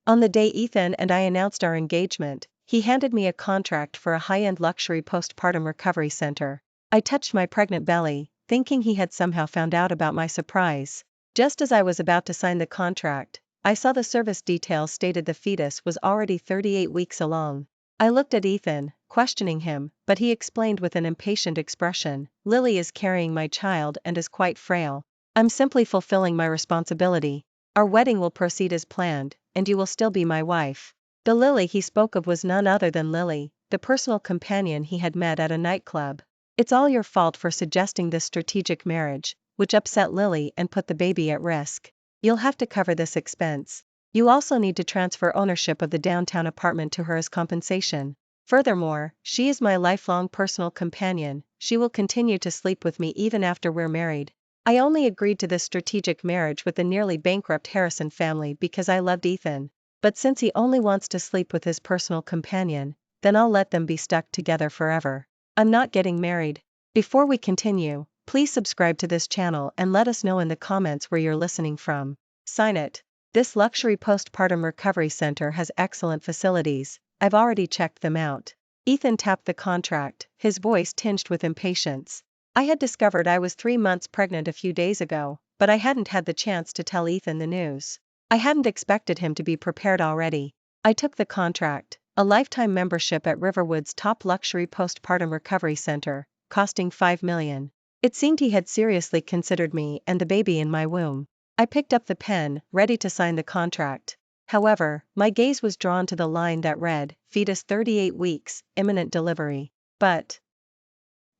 On the day Ethan and I announced our engagement, he handed me a contract for a high-end luxury postpartum recovery center. I touched my pregnant belly, thinking he had somehow found out about my surprise. Just as I was about to sign the contract, I saw the service details stated the fetus was already 38 weeks along. I looked at Ethan, questioning him, but he explained with an impatient expression, "Lily is carrying my child and is quite frail. I'm simply fulfilling my responsibility. Our wedding will proceed as planned, and you will still be my wife." The Lily he spoke of was none other than Lily, the personal companion he had met at a nightclub. "It's all your fault for suggesting this strategic marriage, which upset Lily and put the baby at risk. You'll have to cover this expense. You also need to transfer ownership of the downtown apartment to her as compensation. Furthermore, she is my lifelong personal companion, she will continue to sleep with me even after we're married." I only agreed to this strategic marriage with the nearly bankrupt Harrison family because I loved Ethan. But since he only wants to sleep with his personal companion, then I'll let them be stuck together forever. I'm not getting married. Before we continue, please subscribe to this channel and let us know in the comments where you're listening from. Sign it. This luxury postpartum recovery center has excellent facilities. I've already checked them out. Ethan tapped the contract, his voice tinged with impatience. I had discovered I was 3 months pregnant a few days ago, but I hadn't had the chance to tell Ethan the news. I hadn't expected him to be prepared already. I took the contract, a lifetime membership at Riverwood's top luxury postpartum recovery center, costing $5 million. It seemed he had seriously considered me and the baby in my womb. I picked up the pen, ready to sign the contract. However, my gaze was drawn to the line that read, "Fetus 38 weeks, imminent delivery." But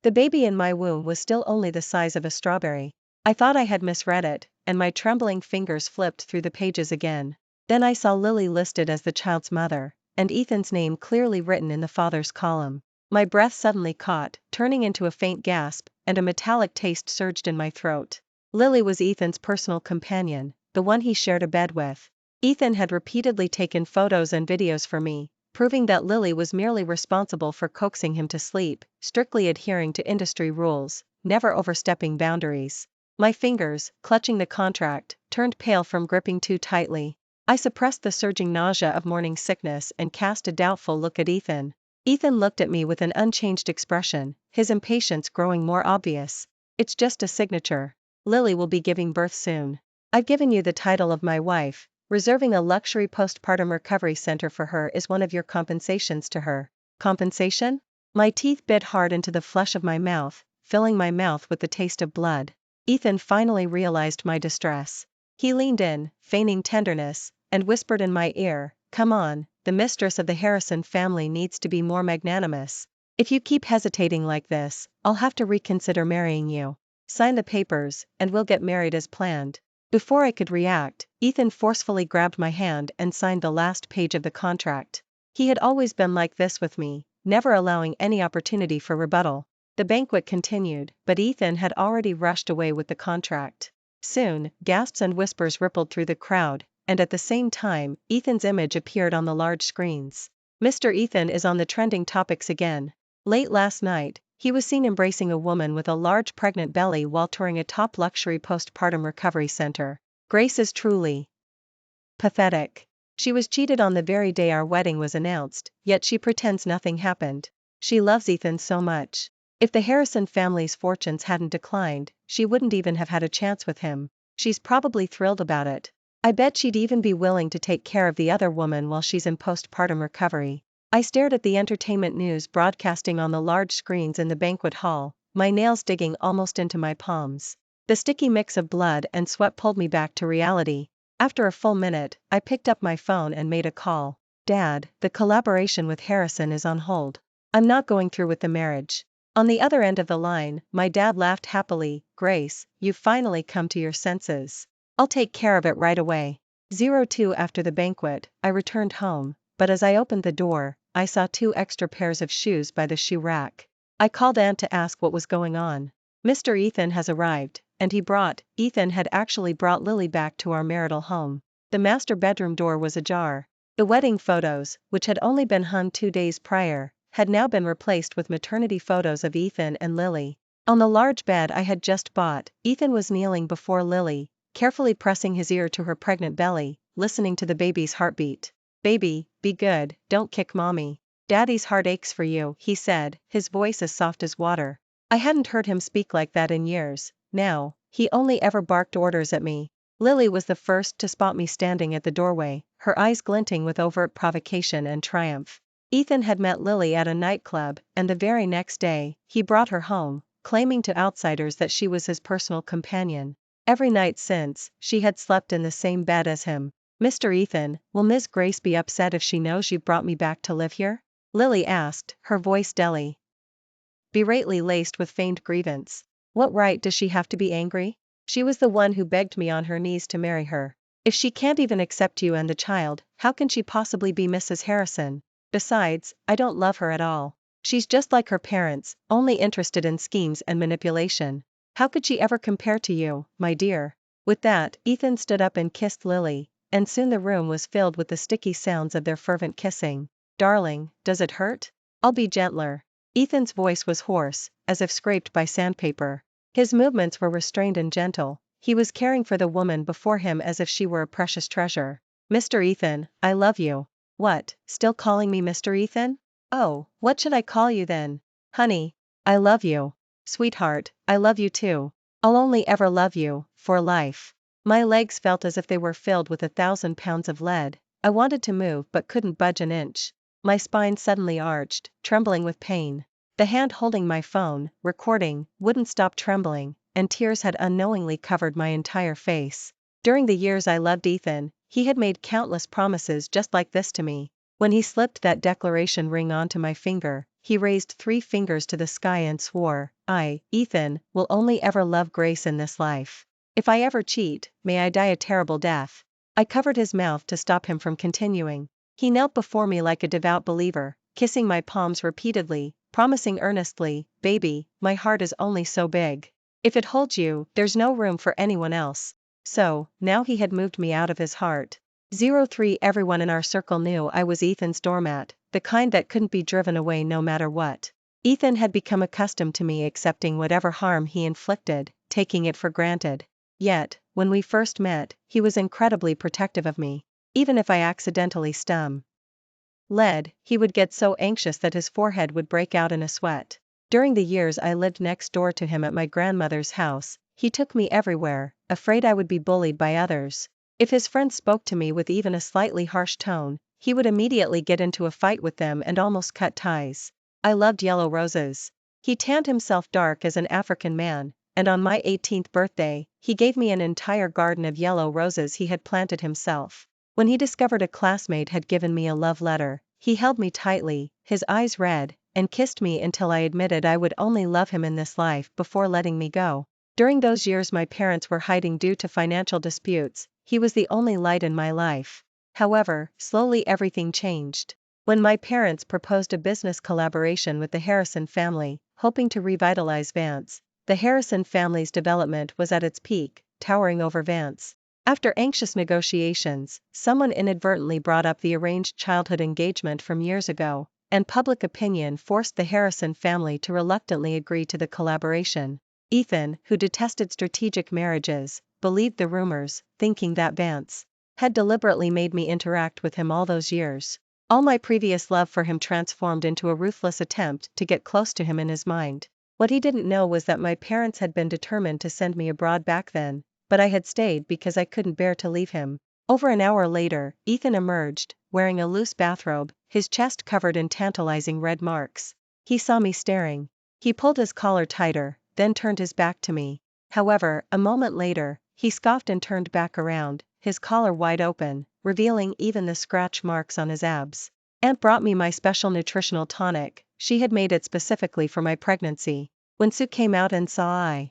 the baby in my womb was still only the size of a strawberry. I thought I had misread it, and my trembling fingers flipped through the pages again. Then I saw Lily listed as the child's mother, and Ethan's name clearly written in the father's column. My breath suddenly caught, turning into a faint gasp, and a metallic taste surged in my throat. Lily was Ethan's personal companion, the one he shared a bed with. Ethan had repeatedly taken photos and videos for me, proving that Lily was merely responsible for coaxing him to sleep, strictly adhering to industry rules, never overstepping boundaries. My fingers, clutching the contract, turned pale from gripping too tightly. I suppressed the surging nausea of morning sickness and cast a doubtful look at Ethan. Ethan looked at me with an unchanged expression, his impatience growing more obvious. "It's just a signature. Lily will be giving birth soon. I've given you the title of my wife. Reserving a luxury postpartum recovery center for her is one of your compensations to her." Compensation? My teeth bit hard into the flesh of my mouth, filling my mouth with the taste of blood. Ethan finally realized my distress. He leaned in, feigning tenderness, and whispered in my ear, "Come on, the mistress of the Harrison family needs to be more magnanimous. If you keep hesitating like this, I'll have to reconsider marrying you. Sign the papers, and we'll get married as planned." Before I could react, Ethan forcefully grabbed my hand and signed the last page of the contract. He had always been like this with me, never allowing any opportunity for rebuttal. The banquet continued, but Ethan had already rushed away with the contract. Soon, gasps and whispers rippled through the crowd, and at the same time, Ethan's image appeared on the large screens. Mr. Ethan is on the trending topics again. Late last night, he was seen embracing a woman with a large pregnant belly while touring a top luxury postpartum recovery center. Grace is truly pathetic. She was cheated on the very day our wedding was announced, yet she pretends nothing happened. She loves Ethan so much. If the Harrison family's fortunes hadn't declined, she wouldn't even have had a chance with him. She's probably thrilled about it. I bet she'd even be willing to take care of the other woman while she's in postpartum recovery. I stared at the entertainment news broadcasting on the large screens in the banquet hall, my nails digging almost into my palms. The sticky mix of blood and sweat pulled me back to reality. After a full minute, I picked up my phone and made a call. "Dad, the collaboration with Harrison is on hold. I'm not going through with the marriage." On the other end of the line, my dad laughed happily. "Grace, you've finally come to your senses. I'll take care of it right away." 02 After the banquet, I returned home, but as I opened the door, I saw 2 extra pairs of shoes by the shoe rack. I called Aunt to ask what was going on. "Mr. Ethan has arrived, and Ethan had actually brought Lily back to our marital home." The master bedroom door was ajar. The wedding photos, which had only been hung 2 days prior, had now been replaced with maternity photos of Ethan and Lily. On the large bed I had just bought, Ethan was kneeling before Lily, carefully pressing his ear to her pregnant belly, listening to the baby's heartbeat. "Baby, be good, don't kick mommy. Daddy's heart aches for you," he said, his voice as soft as water. I hadn't heard him speak like that in years. Now, he only ever barked orders at me. Lily was the first to spot me standing at the doorway, her eyes glinting with overt provocation and triumph. Ethan had met Lily at a nightclub, and the very next day, he brought her home, claiming to outsiders that she was his personal companion. Every night since, she had slept in the same bed as him. "Mr. Ethan, will Miss Grace be upset if she knows you've brought me back to live here?" Lily asked, her voice deliberately laced with feigned grievance. "What right does she have to be angry? She was the one who begged me on her knees to marry her. If she can't even accept you and the child, how can she possibly be Mrs. Harrison? Besides, I don't love her at all. She's just like her parents, only interested in schemes and manipulation. How could she ever compare to you, my dear?" With that, Ethan stood up and kissed Lily, and soon the room was filled with the sticky sounds of their fervent kissing. "Darling, does it hurt? I'll be gentler." Ethan's voice was hoarse, as if scraped by sandpaper. His movements were restrained and gentle. He was caring for the woman before him as if she were a precious treasure. "Mr. Ethan, I love you." "What, still calling me Mr. Ethan? Oh, what should I call you then?" "Honey, I love you." "Sweetheart, I love you too. I'll only ever love you, for life." My legs felt as if they were filled with 1,000 pounds of lead. I wanted to move but couldn't budge an inch. My spine suddenly arched, trembling with pain. The hand holding my phone, recording, wouldn't stop trembling, and tears had unknowingly covered my entire face. During the years I loved Ethan, he had made countless promises just like this to me. When he slipped that declaration ring onto my finger, he raised 3 fingers to the sky and swore, Ethan, will only ever love Grace in this life. If I ever cheat, may I die a terrible death." I covered his mouth to stop him from continuing. He knelt before me like a devout believer, kissing my palms repeatedly, promising earnestly, "Baby, my heart is only so big. If it holds you, there's no room for anyone else." So, now he had moved me out of his heart. 03 Everyone in our circle knew I was Ethan's doormat, the kind that couldn't be driven away no matter what. Ethan had become accustomed to me accepting whatever harm he inflicted, taking it for granted. Yet, when we first met, he was incredibly protective of me. Even if I accidentally lead, he would get so anxious that his forehead would break out in a sweat. During the years I lived next door to him at my grandmother's house, he took me everywhere, afraid I would be bullied by others. If his friends spoke to me with even a slightly harsh tone, he would immediately get into a fight with them and almost cut ties. I loved yellow roses. He tanned himself dark as an African man, and on my 18th birthday, he gave me an entire garden of yellow roses he had planted himself. When he discovered a classmate had given me a love letter, he held me tightly, his eyes red, and kissed me until I admitted I would only love him in this life before letting me go. During those years my parents were hiding due to financial disputes, he was the only light in my life. However, slowly everything changed. When my parents proposed a business collaboration with the Harrison family, hoping to revitalize Vance, the Harrison family's development was at its peak, towering over Vance. After anxious negotiations, someone inadvertently brought up the arranged childhood engagement from years ago, and public opinion forced the Harrison family to reluctantly agree to the collaboration. Ethan, who detested strategic marriages, believed the rumors, thinking that Vance had deliberately made me interact with him all those years. All my previous love for him transformed into a ruthless attempt to get close to him in his mind. What he didn't know was that my parents had been determined to send me abroad back then, but I had stayed because I couldn't bear to leave him. Over an hour later, Ethan emerged, wearing a loose bathrobe, his chest covered in tantalizing red marks. He saw me staring. He pulled his collar tighter, then turned his back to me. However, a moment later, he scoffed and turned back around, his collar wide open, revealing even the scratch marks on his abs. "Aunt brought me my special nutritional tonic, she had made it specifically for my pregnancy. When Sue came out and saw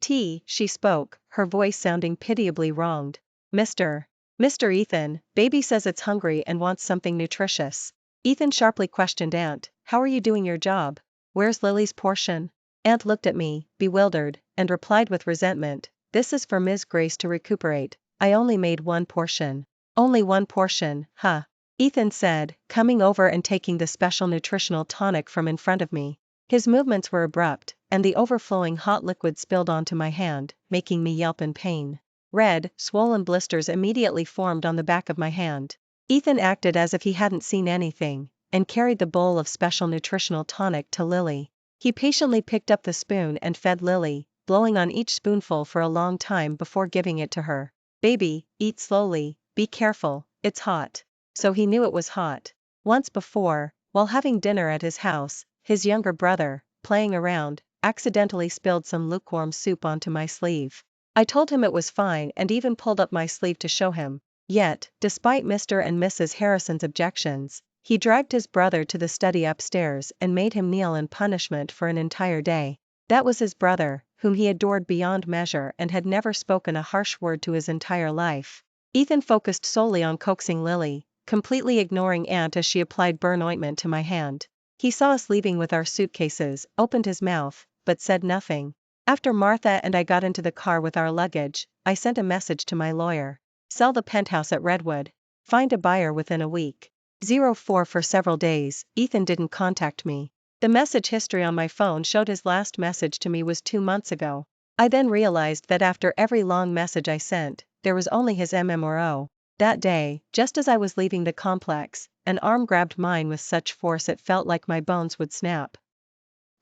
she spoke, her voice sounding pitiably wronged. Mr. Ethan, baby says it's hungry and wants something nutritious." Ethan sharply questioned Aunt, "How are you doing your job? Where's Lily's portion?" Aunt looked at me, bewildered, and replied with resentment, "This is for Ms. Grace to recuperate. I only made 1 portion. "Only 1 portion, huh?" Ethan said, coming over and taking the special nutritional tonic from in front of me. His movements were abrupt, and the overflowing hot liquid spilled onto my hand, making me yelp in pain. Red, swollen blisters immediately formed on the back of my hand. Ethan acted as if he hadn't seen anything, and carried the bowl of special nutritional tonic to Lily. He patiently picked up the spoon and fed Lily, blowing on each spoonful for a long time before giving it to her. Baby, eat slowly, be careful, it's hot. So he knew it was hot. Once before, while having dinner at his house, his younger brother, playing around, accidentally spilled some lukewarm soup onto my sleeve. I told him it was fine and even pulled up my sleeve to show him. Yet, despite Mr. and Mrs. Harrison's objections, he dragged his brother to the study upstairs and made him kneel in punishment for an entire day. That was his brother, whom he adored beyond measure and had never spoken a harsh word to his entire life. Ethan focused solely on coaxing Lily, completely ignoring Aunt as she applied burn ointment to my hand. He saw us leaving with our suitcases, opened his mouth, but said nothing. After Martha and I got into the car with our luggage, I sent a message to my lawyer. Sell the penthouse at Redwood. Find a buyer within a week. 04 For several days, Ethan didn't contact me. The message history on my phone showed his last message to me was 2 months ago. I then realized that after every long message I sent, there was only his MMRO. That day, just as I was leaving the complex, an arm grabbed mine with such force it felt like my bones would snap.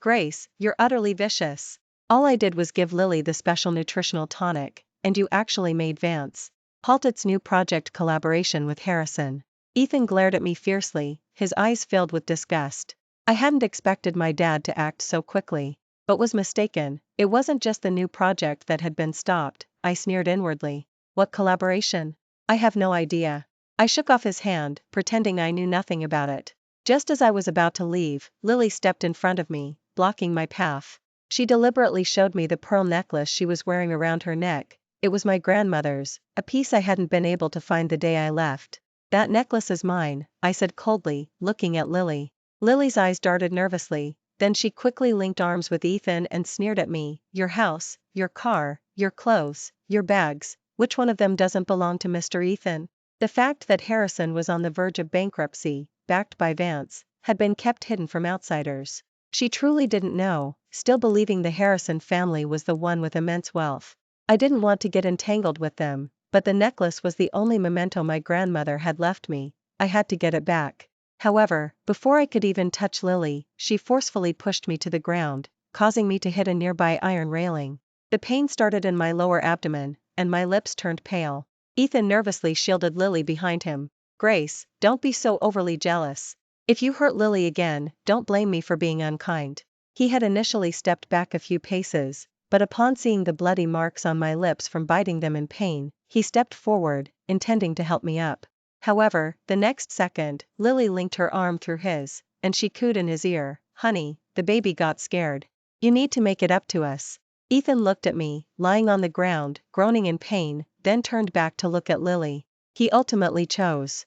Grace, you're utterly vicious. All I did was give Lily the special nutritional tonic, and you actually made Vance halt its new project collaboration with Harrison. Ethan glared at me fiercely, his eyes filled with disgust. I hadn't expected my dad to act so quickly, but was mistaken. It wasn't just the new project that had been stopped, I sneered inwardly. What collaboration? I have no idea. I shook off his hand, pretending I knew nothing about it. Just as I was about to leave, Lily stepped in front of me, blocking my path. She deliberately showed me the pearl necklace she was wearing around her neck. It was my grandmother's, a piece I hadn't been able to find the day I left. That necklace is mine, I said coldly, looking at Lily. Lily's eyes darted nervously, then she quickly linked arms with Ethan and sneered at me. Your house, your car, your clothes, your bags, which one of them doesn't belong to Mr. Ethan? The fact that Harrison was on the verge of bankruptcy, backed by Vance, had been kept hidden from outsiders. She truly didn't know, still believing the Harrison family was the one with immense wealth. I didn't want to get entangled with them, but the necklace was the only memento my grandmother had left me. I had to get it back. However, before I could even touch Lily, she forcefully pushed me to the ground, causing me to hit a nearby iron railing. The pain started in my lower abdomen, and my lips turned pale. Ethan nervously shielded Lily behind him. Grace, don't be so overly jealous. If you hurt Lily again, don't blame me for being unkind. He had initially stepped back a few paces, but upon seeing the bloody marks on my lips from biting them in pain, he stepped forward, intending to help me up. However, the next second, Lily linked her arm through his, and she cooed in his ear, "Honey, the baby got scared. You need to make it up to us." Ethan looked at me, lying on the ground, groaning in pain, then turned back to look at Lily. He ultimately chose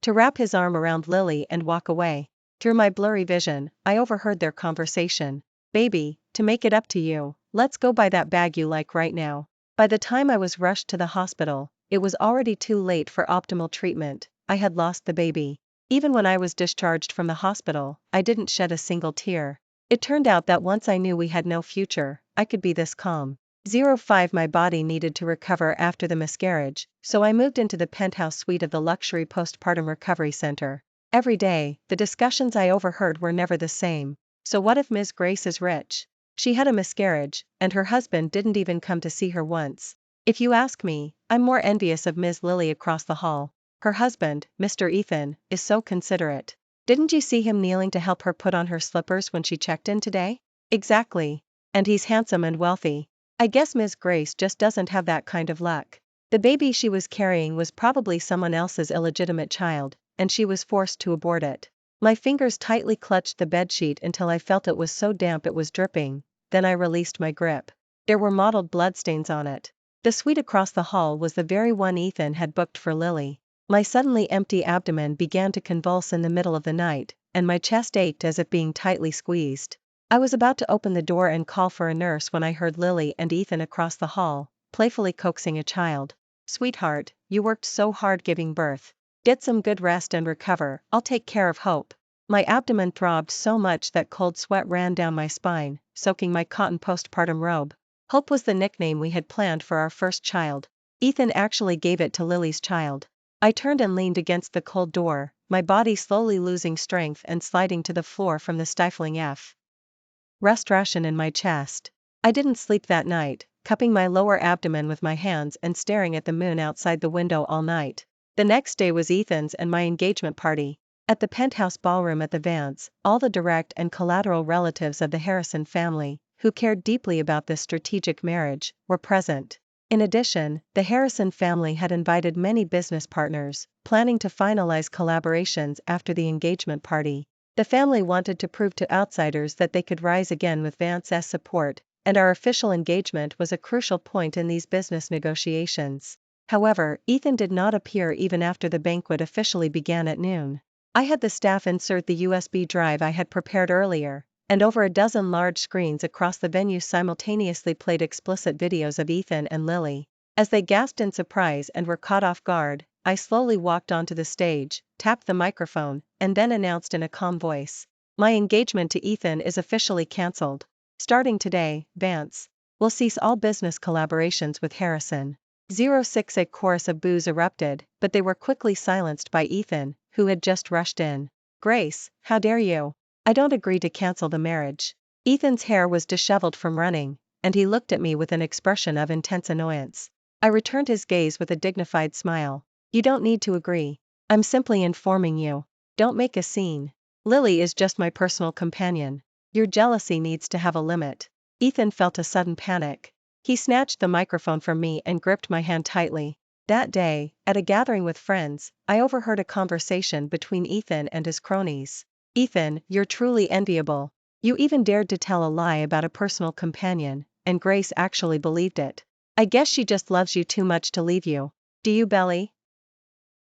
to wrap his arm around Lily and walk away. Through my blurry vision, I overheard their conversation. "Baby, to make it up to you, let's go buy that bag you like right now." By the time I was rushed to the hospital, it was already too late for optimal treatment. I had lost the baby. Even when I was discharged from the hospital, I didn't shed a single tear. It turned out that once I knew we had no future, I could be this calm. 05 My body needed to recover after the miscarriage, so I moved into the penthouse suite of the luxury postpartum recovery center. Every day, the discussions I overheard were never the same. So what if Ms. Grace is rich? She had a miscarriage, and her husband didn't even come to see her once. If you ask me, I'm more envious of Ms. Lily across the hall. Her husband, Mr. Ethan, is so considerate. Didn't you see him kneeling to help her put on her slippers when she checked in today? Exactly. And he's handsome and wealthy. I guess Ms. Grace just doesn't have that kind of luck. The baby she was carrying was probably someone else's illegitimate child, and she was forced to abort it. My fingers tightly clutched the bedsheet until I felt it was so damp it was dripping, then I released my grip. There were mottled bloodstains on it. The suite across the hall was the very one Ethan had booked for Lily. My suddenly empty abdomen began to convulse in the middle of the night, and my chest ached as if being tightly squeezed. I was about to open the door and call for a nurse when I heard Lily and Ethan across the hall, playfully coaxing a child. "Sweetheart, you worked so hard giving birth. Get some good rest and recover, I'll take care of Hope." My abdomen throbbed so much that cold sweat ran down my spine, soaking my cotton postpartum robe. Hope was the nickname we had planned for our first child. Ethan actually gave it to Lily's child. I turned and leaned against the cold door, my body slowly losing strength and sliding to the floor from the stifling rest ration in my chest. I didn't sleep that night, cupping my lower abdomen with my hands and staring at the moon outside the window all night. The next day was Ethan's and my engagement party. At the penthouse ballroom at the Vance, all the direct and collateral relatives of the Harrison family, who cared deeply about this strategic marriage, were present. In addition, the Harrison family had invited many business partners, planning to finalize collaborations after the engagement party. The family wanted to prove to outsiders that they could rise again with Vance's support, and our official engagement was a crucial point in these business negotiations. However, Ethan did not appear even after the banquet officially began at noon. I had the staff insert the USB drive I had prepared earlier, and over a dozen large screens across the venue simultaneously played explicit videos of Ethan and Lily. As they gasped in surprise and were caught off guard, I slowly walked onto the stage, tapped the microphone, and then announced in a calm voice, "My engagement to Ethan is officially cancelled. Starting today, Vance will cease all business collaborations with Harrison." 06. A chorus of boos erupted, but they were quickly silenced by Ethan, who had just rushed in. "Grace, how dare you? I don't agree to cancel the marriage." Ethan's hair was disheveled from running, and he looked at me with an expression of intense annoyance. I returned his gaze with a dignified smile. "You don't need to agree. I'm simply informing you. Don't make a scene. Lily is just my personal companion. Your jealousy needs to have a limit." Ethan felt a sudden panic. He snatched the microphone from me and gripped my hand tightly. That day, at a gathering with friends, I overheard a conversation between Ethan and his cronies. "Ethan, you're truly enviable. You even dared to tell a lie about a personal companion, and Grace actually believed it. I guess she just loves you too much to leave you. Do you, Belly?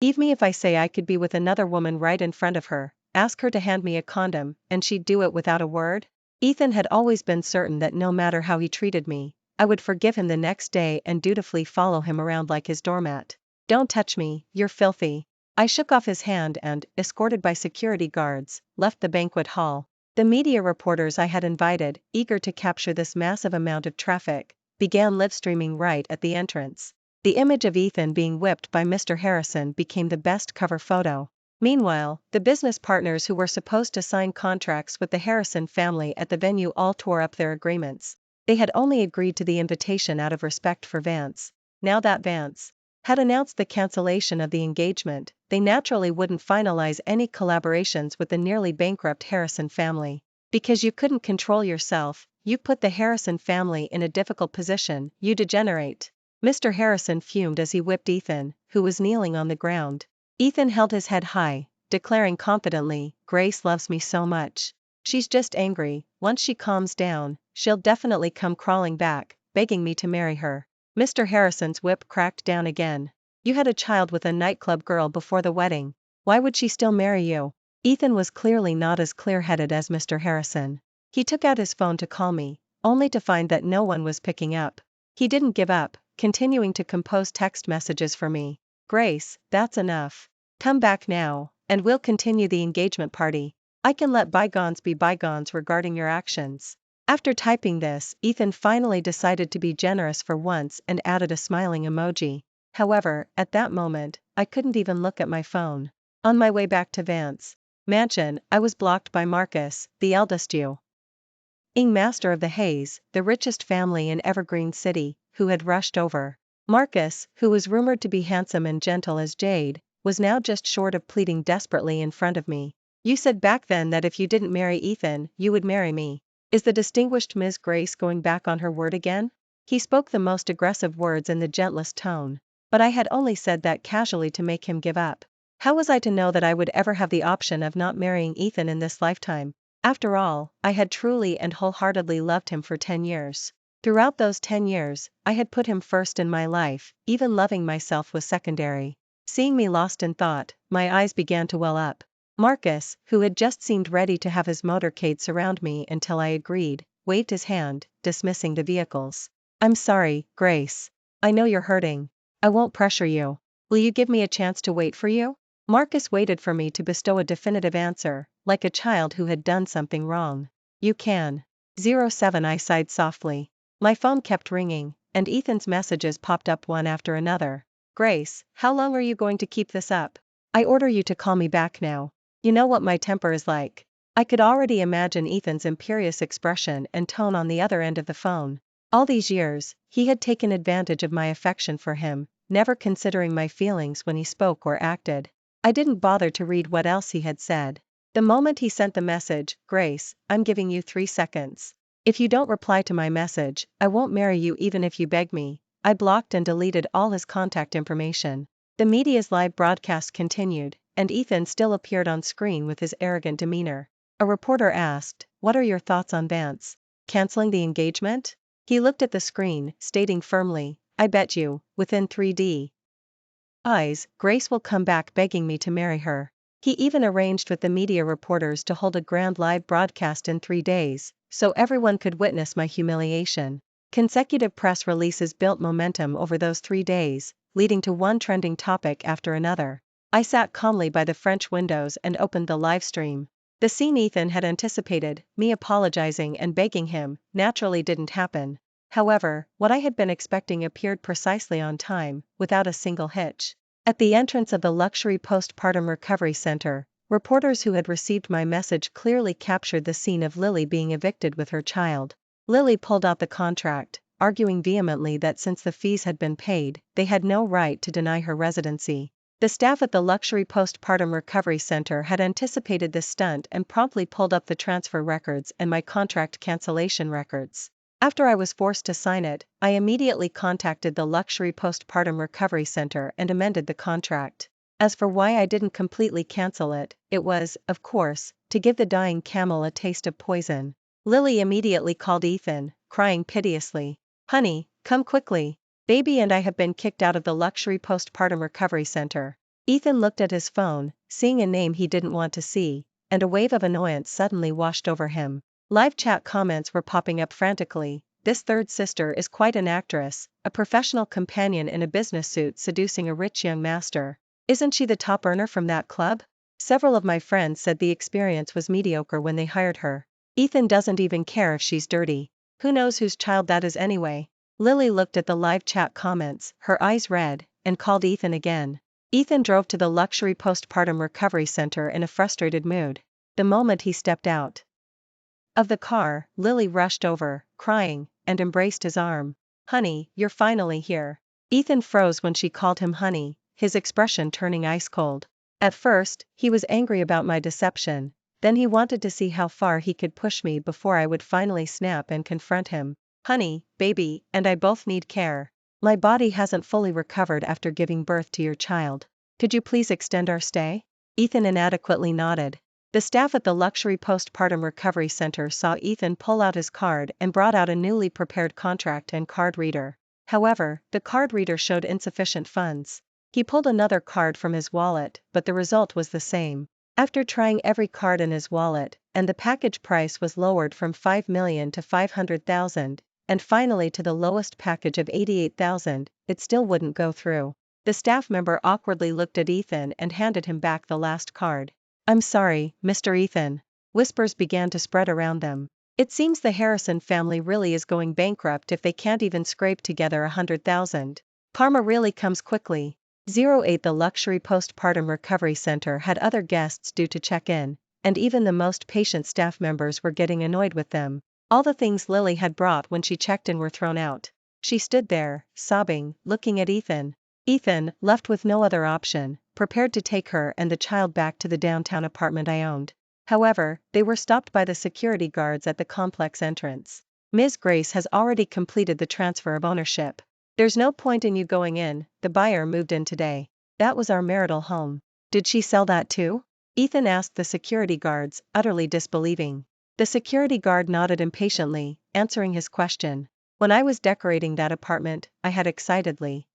Eve me if I say I could be with another woman right in front of her, ask her to hand me a condom, and she'd do it without a word?" Ethan had always been certain that no matter how he treated me, I would forgive him the next day and dutifully follow him around like his doormat. "Don't touch me, you're filthy." I shook off his hand and, escorted by security guards, left the banquet hall. The media reporters I had invited, eager to capture this massive amount of traffic, began live-streaming right at the entrance. The image of Ethan being whipped by Mr. Harrison became the best cover photo. Meanwhile, the business partners who were supposed to sign contracts with the Harrison family at the venue all tore up their agreements. They had only agreed to the invitation out of respect for Vance. Now that Vance had announced the cancellation of the engagement, they naturally wouldn't finalize any collaborations with the nearly bankrupt Harrison family. "Because you couldn't control yourself, you put the Harrison family in a difficult position, you degenerate." Mr. Harrison fumed as he whipped Ethan, who was kneeling on the ground. Ethan held his head high, declaring confidently, "Grace loves me so much. She's just angry. Once she calms down, she'll definitely come crawling back, begging me to marry her." Mr. Harrison's whip cracked down again. "You had a child with a nightclub girl before the wedding. Why would she still marry you?" Ethan was clearly not as clear-headed as Mr. Harrison. He took out his phone to call me, only to find that no one was picking up. He didn't give up, continuing to compose text messages for me. "Grace, that's enough. Come back now, and we'll continue the engagement party. I can let bygones be bygones regarding your actions." After typing this, Ethan finally decided to be generous for once and added a smiling emoji. However, at that moment, I couldn't even look at my phone. On my way back to Vance Mansion, I was blocked by Marcus, the eldest young master of the Hayes, the richest family in Evergreen City, who had rushed over. Marcus, who was rumored to be handsome and gentle as jade, was now just short of pleading desperately in front of me. "You said back then that if you didn't marry Ethan, you would marry me. Is the distinguished Ms. Grace going back on her word again?" He spoke the most aggressive words in the gentlest tone. But I had only said that casually to make him give up. How was I to know that I would ever have the option of not marrying Ethan in this lifetime? After all, I had truly and wholeheartedly loved him for 10 years. Throughout those 10 years, I had put him first in my life, even loving myself was secondary. Seeing me lost in thought, my eyes began to well up. Marcus, who had just seemed ready to have his motorcade surround me until I agreed, waved his hand, dismissing the vehicles. "I'm sorry, Grace. I know you're hurting. I won't pressure you. Will you give me a chance to wait for you?" Marcus waited for me to bestow a definitive answer, like a child who had done something wrong. "You can." 07. I sighed softly. My phone kept ringing, and Ethan's messages popped up one after another. Grace, how long are you going to keep this up? I order you to call me back now. You know what my temper is like. I could already imagine Ethan's imperious expression and tone on the other end of the phone. All these years, he had taken advantage of my affection for him, never considering my feelings when he spoke or acted. I didn't bother to read what else he had said. The moment he sent the message, Grace, I'm giving you 3 seconds. If you don't reply to my message, I won't marry you even if you beg me. I blocked and deleted all his contact information. The media's live broadcast continued, and Ethan still appeared on screen with his arrogant demeanor. A reporter asked, "What are your thoughts on Vance canceling the engagement?" He looked at the screen, stating firmly, "I bet you, within 3D eyes, Grace will come back begging me to marry her." He even arranged with the media reporters to hold a grand live broadcast in 3 days, so everyone could witness my humiliation. Consecutive press releases built momentum over those 3 days, leading to one trending topic after another. I sat calmly by the French windows and opened the live stream. The scene Ethan had anticipated, me apologizing and begging him, naturally didn't happen. However, what I had been expecting appeared precisely on time, without a single hitch. At the entrance of the luxury postpartum recovery center, reporters who had received my message clearly captured the scene of Lily being evicted with her child. Lily pulled out the contract, arguing vehemently that since the fees had been paid, they had no right to deny her residency. The staff at the luxury postpartum recovery center had anticipated this stunt and promptly pulled up the transfer records and my contract cancellation records. After I was forced to sign it, I immediately contacted the luxury postpartum recovery center and amended the contract. As for why I didn't completely cancel it, it was, of course, to give the dying camel a taste of poison. Lily immediately called Ethan, crying piteously, "Honey, come quickly. Baby and I have been kicked out of the luxury postpartum recovery center." Ethan looked at his phone, seeing a name he didn't want to see, and a wave of annoyance suddenly washed over him. Live chat comments were popping up frantically. "This third sister is quite an actress, a professional companion in a business suit seducing a rich young master. Isn't she the top earner from that club?" Several of my friends said the experience was mediocre when they hired her. "Ethan doesn't even care if she's dirty. Who knows whose child that is anyway?" Lily looked at the live chat comments, her eyes red, and called Ethan again. Ethan drove to the luxury postpartum recovery center in a frustrated mood. The moment he stepped out of the car, Lily rushed over, crying, and embraced his arm. "Honey, you're finally here." Ethan froze when she called him honey, his expression turning ice cold. At first, he was angry about my deception, then he wanted to see how far he could push me before I would finally snap and confront him. "Honey, baby, and I both need care. My body hasn't fully recovered after giving birth to your child. Could you please extend our stay?" Ethan inadequately nodded. The staff at the luxury postpartum recovery center saw Ethan pull out his card and brought out a newly prepared contract and card reader. However, the card reader showed insufficient funds. He pulled another card from his wallet, but the result was the same. After trying every card in his wallet, and the package price was lowered from $5 million to $500,000, and finally to the lowest package of $88,000, it still wouldn't go through. The staff member awkwardly looked at Ethan and handed him back the last card. "I'm sorry, Mr. Ethan." Whispers began to spread around them. "It seems the Harrison family really is going bankrupt if they can't even scrape together $100,000. Karma really comes quickly." 08 The luxury postpartum recovery center had other guests due to check in, and even the most patient staff members were getting annoyed with them. All the things Lily had brought when she checked in were thrown out. She stood there, sobbing, looking at Ethan. Ethan, left with no other option, prepared to take her and the child back to the downtown apartment I owned. However, they were stopped by the security guards at the complex entrance. "Ms. Grace has already completed the transfer of ownership. There's no point in you going in, the buyer moved in today. That was our marital home." "Did she sell that too?" Ethan asked the security guards, utterly disbelieving. The security guard nodded impatiently, answering his question. "When I was decorating that apartment, I had excitedly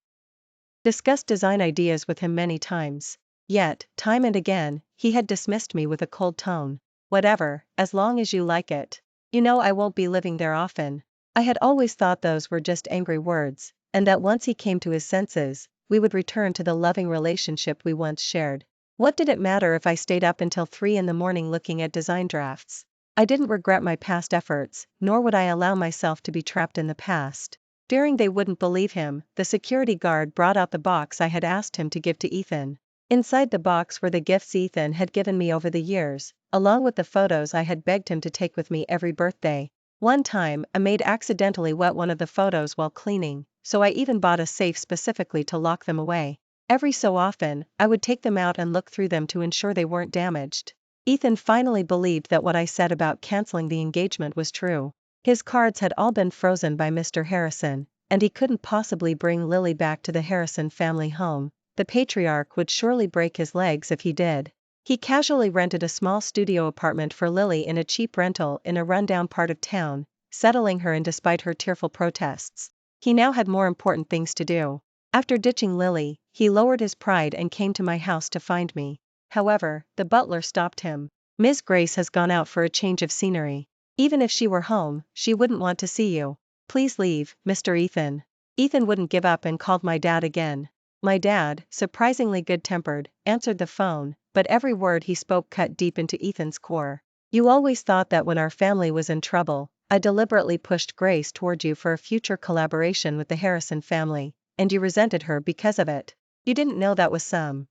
discussed design ideas with him many times. Yet, time and again, he had dismissed me with a cold tone. Whatever, as long as you like it. You know I won't be living there often." I had always thought those were just angry words, and that once he came to his senses, we would return to the loving relationship we once shared. What did it matter if I stayed up until 3 in the morning looking at design drafts? I didn't regret my past efforts, nor would I allow myself to be trapped in the past. Fearing they wouldn't believe him, the security guard brought out the box I had asked him to give to Ethan. Inside the box were the gifts Ethan had given me over the years, along with the photos I had begged him to take with me every birthday. One time, a maid accidentally wet one of the photos while cleaning, so I even bought a safe specifically to lock them away. Every so often, I would take them out and look through them to ensure they weren't damaged. Ethan finally believed that what I said about canceling the engagement was true. His cards had all been frozen by Mr. Harrison, and he couldn't possibly bring Lily back to the Harrison family home. The patriarch would surely break his legs if he did. He casually rented a small studio apartment for Lily in a cheap rental in a rundown part of town, settling her in despite her tearful protests. He now had more important things to do. After ditching Lily, he lowered his pride and came to my house to find me. However, the butler stopped him. "Miss Grace has gone out for a change of scenery. Even if she were home, she wouldn't want to see you. Please leave, Mr. Ethan." Ethan wouldn't give up and called my dad again. My dad, surprisingly good-tempered, answered the phone, but every word he spoke cut deep into Ethan's core. "You always thought that when our family was in trouble, I deliberately pushed Grace toward you for a future collaboration with the Harrison family, and you resented her because of it. You didn't know that was some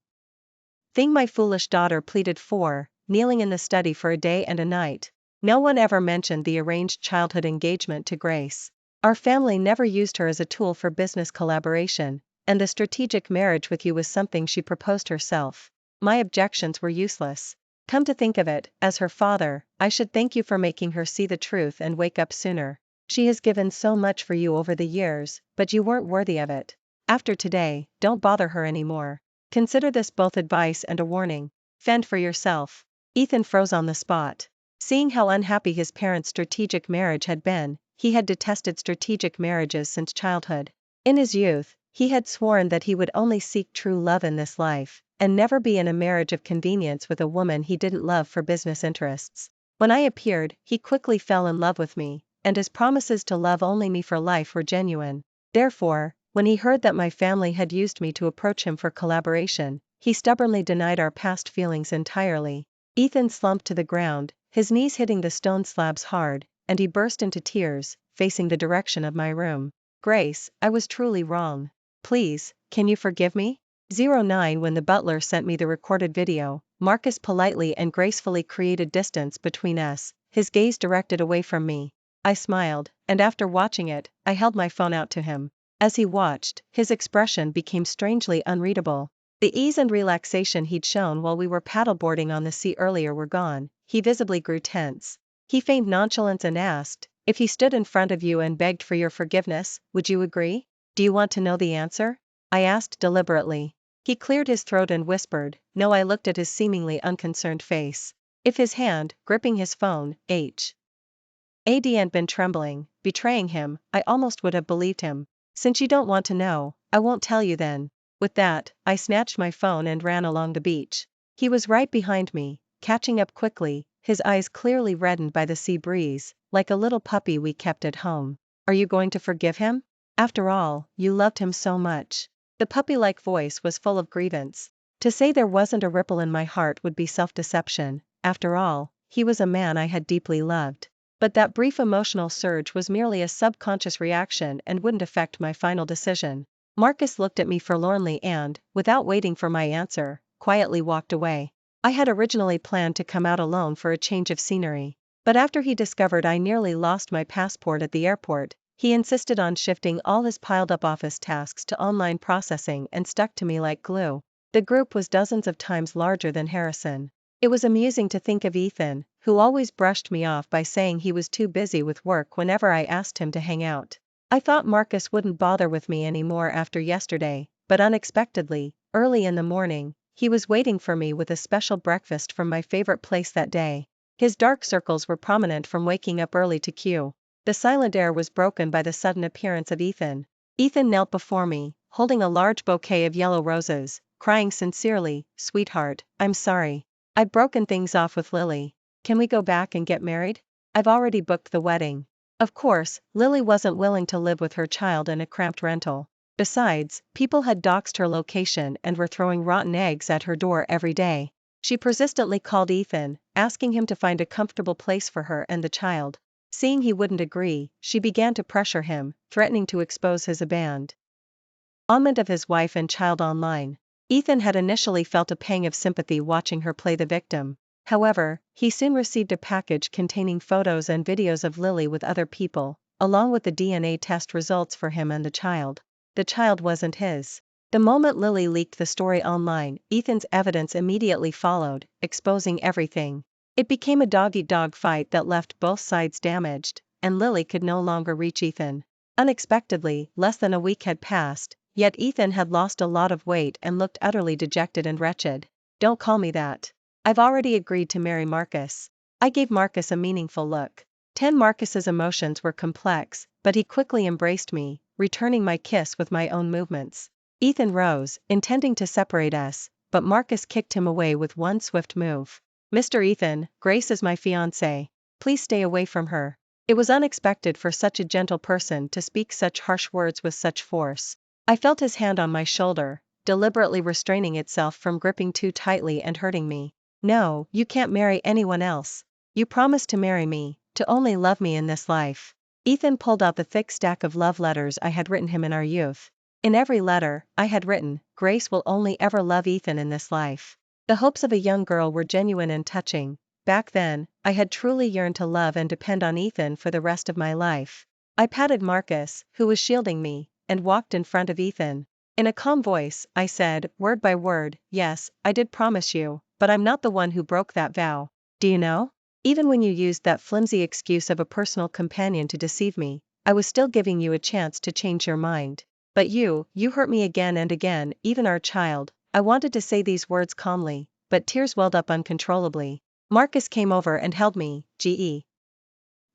thing my foolish daughter pleaded for, kneeling in the study for a day and a night." No one ever mentioned the arranged childhood engagement to Grace. Our family never used her as a tool for business collaboration, and the strategic marriage with you was something she proposed herself. My objections were useless. Come to think of it, as her father, I should thank you for making her see the truth and wake up sooner. She has given so much for you over the years, but you weren't worthy of it. After today, don't bother her anymore. Consider this both advice and a warning. Fend for yourself. Ethan froze on the spot. Seeing how unhappy his parents' strategic marriage had been, he had detested strategic marriages since childhood. In his youth, he had sworn that he would only seek true love in this life, and never be in a marriage of convenience with a woman he didn't love for business interests. When I appeared, he quickly fell in love with me, and his promises to love only me for life were genuine. Therefore, when he heard that my family had used me to approach him for collaboration, he stubbornly denied our past feelings entirely. Ethan slumped to the ground, his knees hitting the stone slabs hard, and he burst into tears, facing the direction of my room. "Grace, I was truly wrong. Please, can you forgive me?" 09 When the butler sent me the recorded video, Marcus politely and gracefully created distance between us, his gaze directed away from me. I smiled, and after watching it, I held my phone out to him. As he watched, his expression became strangely unreadable. The ease and relaxation he'd shown while we were paddleboarding on the sea earlier were gone. He visibly grew tense. He feigned nonchalance and asked, "If he stood in front of you and begged for your forgiveness, would you agree? Do you want to know the answer?" I asked deliberately. He cleared his throat and whispered, "No." I looked at his seemingly unconcerned face. If his hand, gripping his phone, hadn't been trembling, betraying him, I almost would have believed him. "Since you don't want to know, I won't tell you then." With that, I snatched my phone and ran along the beach. He was right behind me, catching up quickly, his eyes clearly reddened by the sea breeze, like a little puppy we kept at home. "Are you going to forgive him? After all, you loved him so much." The puppy-like voice was full of grievance. To say there wasn't a ripple in my heart would be self-deception. After all, he was a man I had deeply loved. But that brief emotional surge was merely a subconscious reaction and wouldn't affect my final decision. Marcus looked at me forlornly and, without waiting for my answer, quietly walked away. I had originally planned to come out alone for a change of scenery. But after he discovered I nearly lost my passport at the airport, he insisted on shifting all his piled-up office tasks to online processing and stuck to me like glue. The group was dozens of times larger than Harrison. It was amusing to think of Ethan, who always brushed me off by saying he was too busy with work whenever I asked him to hang out. I thought Marcus wouldn't bother with me anymore after yesterday, but unexpectedly, early in the morning, he was waiting for me with a special breakfast from my favorite place that day. His dark circles were prominent from waking up early to Q. The silent air was broken by the sudden appearance of Ethan. Ethan knelt before me, holding a large bouquet of yellow roses, crying sincerely, "Sweetheart, I'm sorry. I've broken things off with Lily. Can we go back and get married? I've already booked the wedding." Of course, Lily wasn't willing to live with her child in a cramped rental. Besides, people had doxed her location and were throwing rotten eggs at her door every day. She persistently called Ethan, asking him to find a comfortable place for her and the child. Seeing he wouldn't agree, she began to pressure him, threatening to expose his abandonment of his wife and child online. Ethan had initially felt a pang of sympathy watching her play the victim. However, he soon received a package containing photos and videos of Lily with other people, along with the DNA test results for him and the child. The child wasn't his. The moment Lily leaked the story online, Ethan's evidence immediately followed, exposing everything. It became a dog-eat-dog fight that left both sides damaged, and Lily could no longer reach Ethan. Unexpectedly, less than a week had passed, yet Ethan had lost a lot of weight and looked utterly dejected and wretched. "Don't call me that. I've already agreed to marry Marcus." I gave Marcus a meaningful look. Marcus's emotions were complex, but he quickly embraced me, returning my kiss with my own movements. Ethan rose, intending to separate us, but Marcus kicked him away with one swift move. "Mr. Ethan, Grace is my fiancée. Please stay away from her." It was unexpected for such a gentle person to speak such harsh words with such force. I felt his hand on my shoulder, deliberately restraining itself from gripping too tightly and hurting me. "No, you can't marry anyone else. You promised to marry me, to only love me in this life." Ethan pulled out the thick stack of love letters I had written him in our youth. In every letter, I had written, "Grace will only ever love Ethan in this life." The hopes of a young girl were genuine and touching. Back then, I had truly yearned to love and depend on Ethan for the rest of my life. I patted Marcus, who was shielding me, and walked in front of Ethan. In a calm voice, I said, word by word, "Yes, I did promise you, but I'm not the one who broke that vow. Do you know? Even when you used that flimsy excuse of a personal companion to deceive me, I was still giving you a chance to change your mind. But you hurt me again and again, even our child." I wanted to say these words calmly, but tears welled up uncontrollably. Marcus came over and held me, gently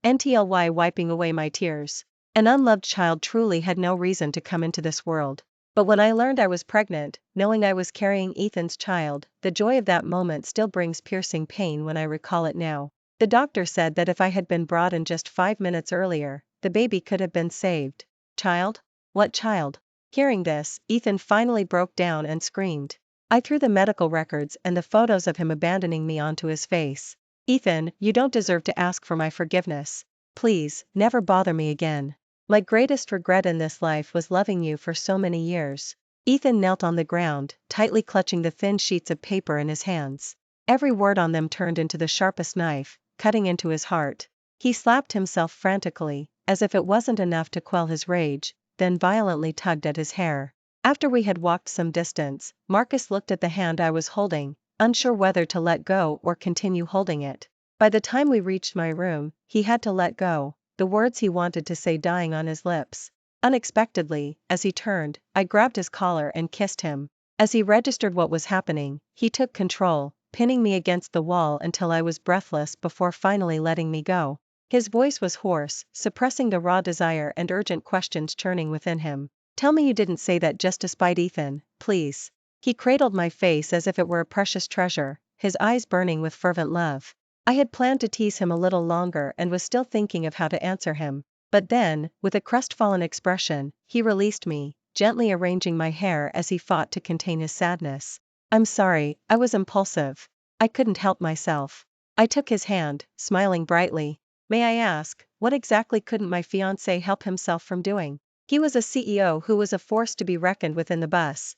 wiping away my tears. An unloved child truly had no reason to come into this world. But when I learned I was pregnant, knowing I was carrying Ethan's child, the joy of that moment still brings piercing pain when I recall it now. The doctor said that if I had been brought in just 5 minutes earlier, the baby could have been saved. Child? What child? Hearing this, Ethan finally broke down and screamed. I threw the medical records and the photos of him abandoning me onto his face. "Ethan, you don't deserve to ask for my forgiveness. Please, never bother me again. My greatest regret in this life was loving you for so many years." Ethan knelt on the ground, tightly clutching the thin sheets of paper in his hands. Every word on them turned into the sharpest knife, cutting into his heart. He slapped himself frantically, as if it wasn't enough to quell his rage, then violently tugged at his hair. After we had walked some distance, Marcus looked at the hand I was holding, unsure whether to let go or continue holding it. By the time we reached my room, he had to let go, the words he wanted to say dying on his lips. Unexpectedly, as he turned, I grabbed his collar and kissed him. As he registered what was happening, he took control, pinning me against the wall until I was breathless before finally letting me go. His voice was hoarse, suppressing the raw desire and urgent questions churning within him. "Tell me you didn't say that just to spite Ethan, please." He cradled my face as if it were a precious treasure, his eyes burning with fervent love. I had planned to tease him a little longer and was still thinking of how to answer him. But then, with a crestfallen expression, he released me, gently arranging my hair as he fought to contain his sadness. "I'm sorry, I was impulsive. I couldn't help myself." I took his hand, smiling brightly. "May I ask, what exactly couldn't my fiancé help himself from doing?" He was a CEO who was a force to be reckoned with in the bus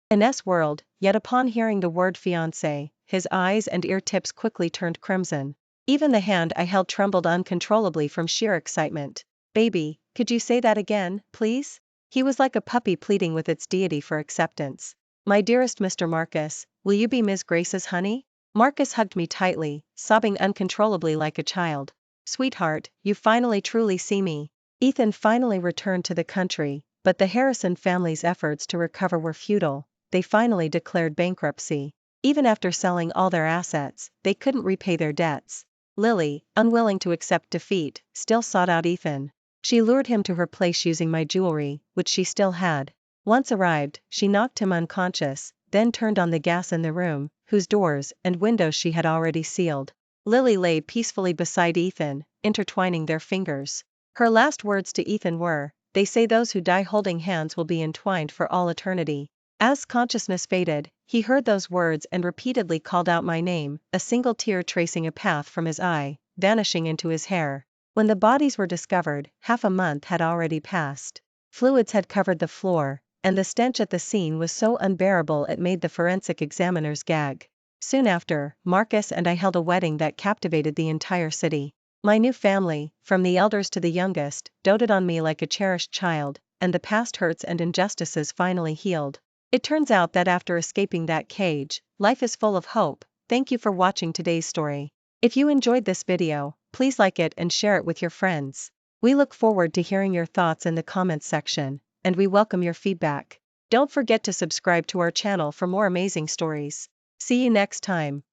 and S world, yet upon hearing the word fiancé, his eyes and ear tips quickly turned crimson. Even the hand I held trembled uncontrollably from sheer excitement. "Baby, could you say that again, please?" He was like a puppy pleading with its deity for acceptance. "My dearest Mr. Marcus, will you be Ms. Grace's honey?" Marcus hugged me tightly, sobbing uncontrollably like a child. "Sweetheart, you finally truly see me." Ethan finally returned to the country, but the Harrison family's efforts to recover were futile. They finally declared bankruptcy. Even after selling all their assets, they couldn't repay their debts. Lily, unwilling to accept defeat, still sought out Ethan. She lured him to her place using my jewelry, which she still had. Once arrived, she knocked him unconscious, then turned on the gas in the room, whose doors and windows she had already sealed. Lily lay peacefully beside Ethan, intertwining their fingers. Her last words to Ethan were, "They say those who die holding hands will be entwined for all eternity." As consciousness faded, He heard those words and repeatedly called out my name, a single tear tracing a path from his eye, vanishing into his hair. When the bodies were discovered, half a month had already passed. Fluids had covered the floor, and the stench at the scene was so unbearable it made the forensic examiners gag. Soon after, Marcus and I held a wedding that captivated the entire city. My new family, from the elders to the youngest, doted on me like a cherished child, and the past hurts and injustices finally healed. It turns out that after escaping that cage, life is full of hope. Thank you for watching today's story. If you enjoyed this video, please like it and share it with your friends. We look forward to hearing your thoughts in the comments section, and we welcome your feedback. Don't forget to subscribe to our channel for more amazing stories. See you next time.